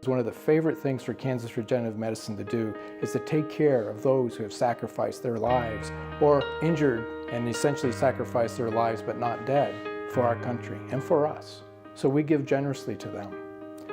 One of the favorite things for Kansas Regenerative Medicine to do is to take care of those who have sacrificed their lives or injured and essentially sacrificed their lives but not dead for our country and for us. So we give generously to them.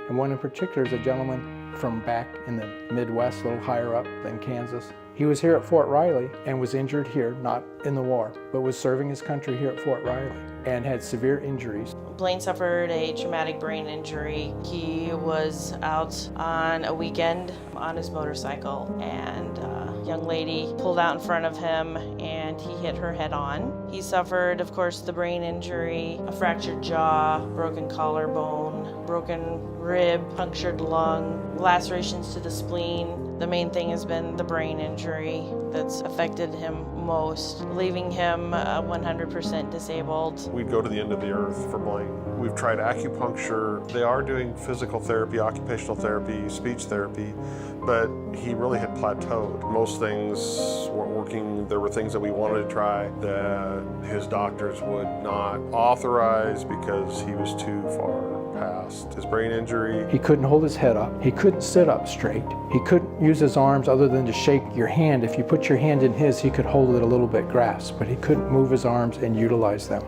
And one in particular is a gentleman from back in the Midwest, a little higher up than Kansas. He was here at Fort Riley and was injured here, not in the war, but was serving his country here at Fort Riley and had severe injuries. Blaine suffered a traumatic brain injury. He was out on a weekend on his motorcycle, and a young lady pulled out in front of him and he hit her head on. He suffered, of course, the brain injury, a fractured jaw, broken collarbone, broken rib, punctured lung, lacerations to the spleen. The main thing has been the brain injury that's affected him most, leaving him 100% disabled. We'd go to the end of the earth for Blaine. We've tried acupuncture. They are doing physical therapy, occupational therapy, speech therapy, but he really had plateaued. Most things weren't working. There were things that we wanted to try that his doctors would not authorize because he was too far past his brain injury. He couldn't hold his head up. He couldn't sit up straight. He couldn't use his arms other than to shake your hand. If you put your hand in his, he could hold it a little bit grasp, but he couldn't move his arms and utilize them.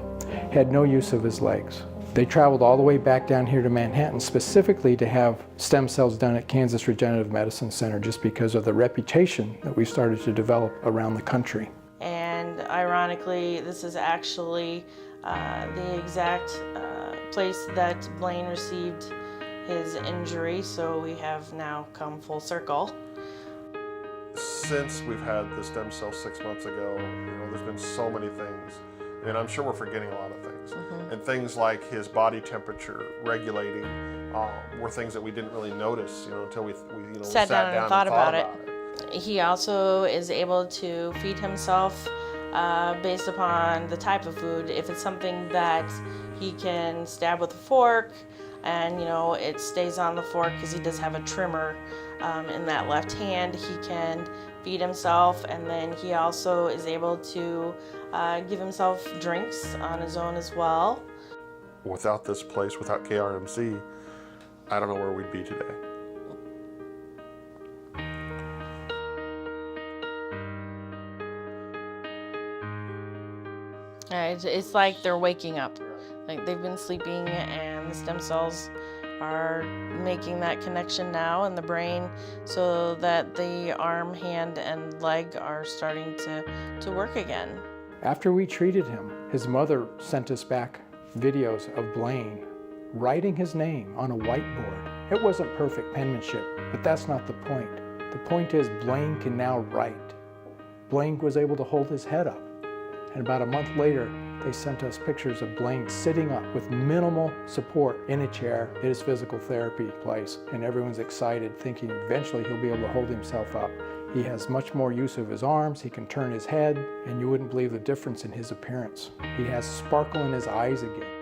He had no use of his legs. They traveled all the way back down here to Manhattan specifically to have stem cells done at Kansas Regenerative Medicine Center just because of the reputation that we started to develop around the country. And ironically, this is actually the exact place that Blaine received his injury, so we have now come full circle. Since we've had the stem cell 6 months ago, there's been so many things, and I'm sure we're forgetting a lot of things. And things like his body temperature regulating were things that we didn't really notice, until we sat down and thought about it. He also is able to feed himself based upon the type of food. If it's something that he can stab with a fork and it stays on the fork because he does have a trimmer in that left hand, he can feed himself, and then he also is able to give himself drinks on his own as well. Without this place, without KRMC, I don't know where we'd be today. It's like they're waking up. Like they've been sleeping, and the stem cells are making that connection now in the brain so that the arm, hand, and leg are starting to work again. After we treated him, his mother sent us back videos of Blaine writing his name on a whiteboard. It wasn't perfect penmanship, but that's not the point. The point is Blaine can now write. Blaine was able to hold his head up. And about a month later, they sent us pictures of Blaine sitting up with minimal support in a chair at his physical therapy place. And everyone's excited, thinking eventually he'll be able to hold himself up. He has much more use of his arms, he can turn his head, and you wouldn't believe the difference in his appearance. He has sparkle in his eyes again.